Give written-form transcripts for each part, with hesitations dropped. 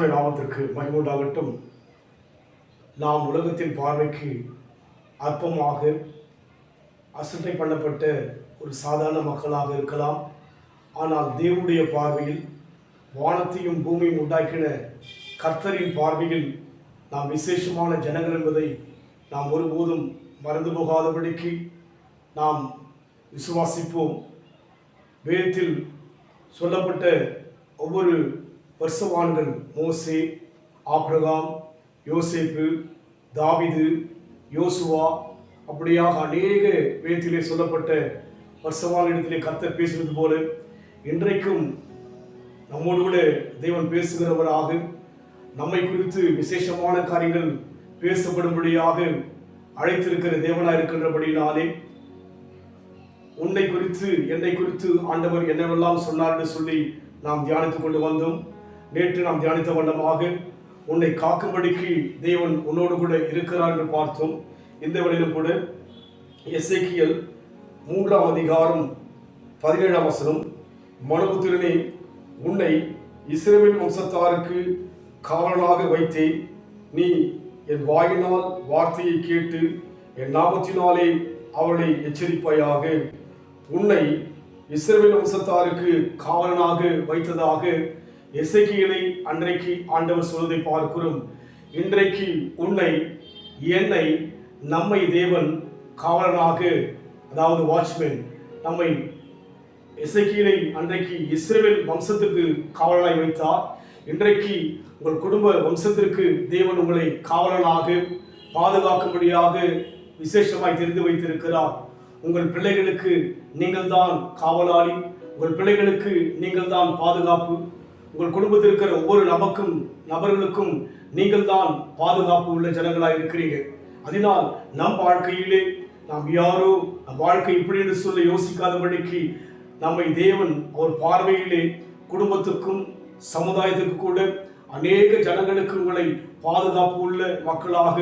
கர்த்தருடைய நாமத்திற்கு மகிமை உண்டாகட்டும். நாம் உலகத்தின் பார்வைக்கு அற்பமாக அசட்டை பண்ணப்பட்ட ஒரு சாதாரண மக்களாக இருக்கலாம். ஆனால் தேவனுடைய பார்வையில், வானத்தையும் பூமியும் உண்டாக்கின கர்த்தரின் பார்வையில் நாம் விசேஷமான ஜனங்கள் என்பதை நாம் ஒருபோதும் மறந்து போகாதபடிக்கு நாம் விசுவாசிப்போம். வேதத்தில் சொல்லப்பட்ட ஒவ்வொரு பரிசுத்தவான்கள், மோசே, ஆபிரகாம், யோசேப்பு, தாவீது, யோசுவா, அப்படியாக அநேக வேதத்திலே சொல்லப்பட்ட பரிசுத்தவான்களிடத்திலே கர்த்தர் பேசுவது போல இன்றைக்கும் நம்மோடு கூட தேவன் பேசுகிறவராக, நம்மை குறித்து விசேஷமான காரியங்கள் பேசப்படும்படியாக அழைத்திருக்கிற தேவனாக இருக்கின்றபடினாலே, உன்னை குறித்து என்னை குறித்து ஆண்டவர் என்னவெல்லாம் சொன்னார் என்று சொல்லி நாம் தியானித்துக் கொண்டு வந்தோம். நேற்று நாம் தியானித்த வண்ணமாக உன்னை காக்கும்படிக்கு தேவன் உன்னோடு கூட இருக்கிறார் என்று பார்த்தோம். இந்த வேளையிலும் கூட எசேக்கியேல் 3ஆம் அதிகாரம் 17ஆம் வசனம், மனுபுத்திரனே, உன்னை இஸ்ரவேல் வம்சத்தாருக்கு காவலனாக வைத்தேன். நீ என் வாயினால் வார்த்தையை கேட்டு என் நாமத்தினாலே அவளை எச்சரிப்பாயாக. உன்னை இஸ்ரவேல் வம்சத்தாருக்கு காவலனாக வைத்ததாக எசேக்கியேலை அன்றைக்கு ஆண்டவர் சொல்வதை பார்க்கிறோம். இன்றைக்கு உன்னை, என்னை, நம்மை தேவன் காவலனாக, அதாவது வாட்ச்மேன், நம்மை எசேக்கியேலை அன்றைக்கு இஸ்ரவேல் வம்சத்துக்கு காவலனாய் வைத்தார். இன்றைக்கு உங்கள் குடும்ப வம்சத்திற்கு தேவன் உங்களை காவலனாக பாதுகாக்கும்படியாக விசேஷமாய் தெரிந்து வைத்திருக்கிறார். உங்கள் பிள்ளைகளுக்கு நீங்கள் தான் காவலாளி, உங்கள் பிள்ளைகளுக்கு நீங்கள் தான் பாதுகாப்பு, உங்கள் குடும்பத்தில் இருக்கிற ஒவ்வொரு நபர்களுக்கும் நீங்கள் தான் பாதுகாப்பு உள்ள ஜனங்களாக இருக்கிறீங்க. அதனால் நம் வாழ்க்கையிலே நாம் யாரோ நம் வாழ்க்கை இப்படி என்று சொல்லி யோசிக்காதபடிக்கு நம்மை தேவன் அவர் பார்வையிலே குடும்பத்துக்கும் சமுதாயத்துக்கு கூட அநேக ஜனங்களுக்கு உங்களை பாதுகாப்பு உள்ள மக்களாக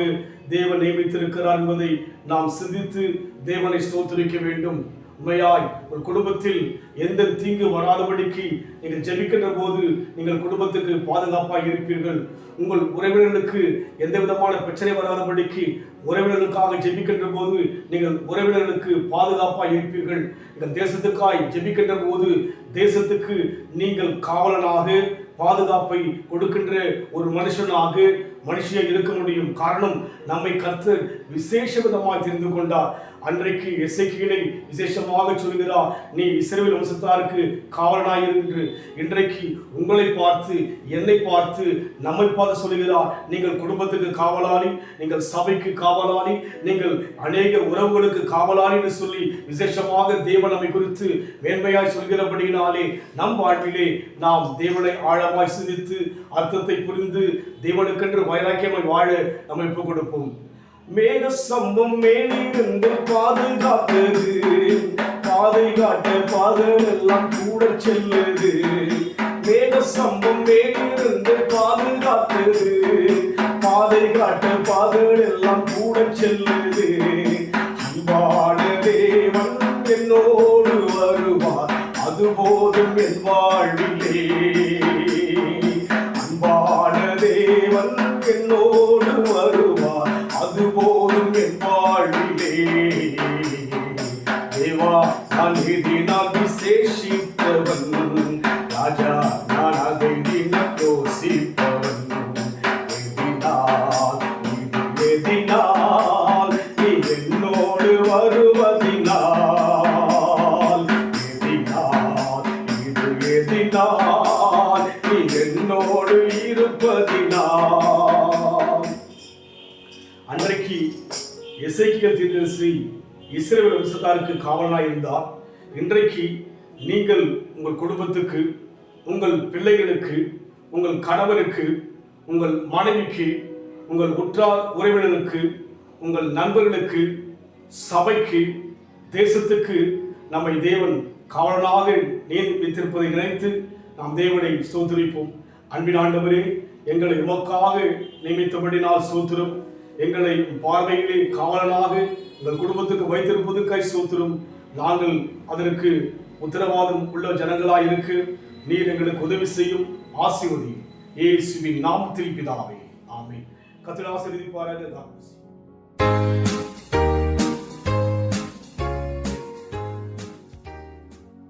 தேவன் நியமித்திருக்கிறார் என்பதை நாம் சிந்தித்து தேவனை ஸ்தோத்திரிக்க வேண்டும். உண்மையாய் ஒரு குடும்பத்தில் எந்த தீங்கு வராதபடிக்கு நீங்கள் ஜெபிக்கின்ற போது நீங்கள் குடும்பத்துக்கு பாதுகாப்பாக இருப்பீர்கள். உங்கள் உறவினர்களுக்கு எந்த விதமான பிரச்சனை வராதபடிக்கு உறவினர்களுக்காக ஜெபிக்கின்ற போது நீங்கள் உறவினர்களுக்கு பாதுகாப்பாக இருப்பீர்கள். நீங்கள் தேசத்துக்காய் ஜெபிக்கின்ற போது தேசத்துக்கு நீங்கள் காவலனாக, பாதுகாப்பை கொடுக்கின்ற ஒரு மனுஷியாக இருக்க முடியும். காரணம், நம்மை கர்த்தர் விசேஷ விதமாக தெரிந்து கொண்டார். அன்றைக்கு எசேக்கியேலை விசேஷமாக சொல்கிறார், நீ இஸ்ரவேல் வம்சத்தாருக்கு காவலனாயிரு என்று. இன்றைக்கு உங்களை பார்த்து, என்னை பார்த்து, நம்மை பார்த்து சொல்கிறார், நீங்கள் குடும்பத்துக்கு காவலாளி, நீங்கள் சபைக்கு காவலாளி, நீங்கள் அநேக உறவுகளுக்கு காவலாளி என்று சொல்லி விசேஷமாக தேவன் நம்மை குறித்து மேன்மையாய் சொல்கிறபடியினாலே நம் வாழ்விலே நாம் தேவனை ஆழமாய் சிந்தித்து அர்த்தத்தை புரிந்து தேவனுக்கென்று வைராக்கியமாய் வாழ நம்ம ஒப்புக் கொடுப்போம். மேக சம்பம் மேலிருந்து பாதுகாத்தது, பாதை காட்ட பாதம் எல்லாம் கூட செல்லுது. மேக சம்பம் மேலிருந்து பாதுகாத்தது, பாதை காட்ட பாதம் எல்லாம் கூட செல்லுது. அன்பான தேவன் என்னோடு வருவார், அது போதும் என் வாழ்விலே. அன்பான தேவன் என்னோடு வருவார், அது போதும் என் வாழ்விலே. தேவா, நான் தினம் விசேஷித்தவன், ராஜா நான் அதை தினம் யோசிப்பவன். எதினால் நீ என்னோடு வருவதினால், எதினால் நீ என்னோடு இருப்பதினால். அன்றைக்கு எசேக்கியேல் தீர்க்கதரிசி இஸ்ரவேல் வம்சத்தாருக்கு காவலனாய் இருந்தார். இன்றைக்கு நீங்கள் உங்கள் குடும்பத்துக்கு, உங்கள் பிள்ளைகளுக்கு, உங்கள் கணவனுக்கு, உங்கள் மனைவிக்கு, உங்கள் உற்றார் உறவினருக்கு, உங்கள் நண்பர்களுக்கு, சபைக்கு, தேசத்துக்கு நம்மை தேவன் காவலனாக நியமித்திருப்பதை நினைத்து நாம் தேவனை ஸ்தோத்திரிப்போம். அன்பின் ஆண்டவரே, எங்களை உமக்காக நியமித்தபடினால் ஸ்தோத்திரம். எங்களை பார்வையிலே காவலனாக எங்கள் குடும்பத்துக்கு வைத்திருப்பதற்காய் ஸ்தோத்திரம். நாங்கள் அதற்கு உத்தரவாதம் உள்ள ஜனங்களாய் இருக்கு. நீர் எங்களுக்கு உதவி செய்யும், ஆசீர்வதியும். இயேசுவின் நாமத்தில் பிதாவே, ஆமென். கர்த்தர் ஆசீர்வதிப்பாராக.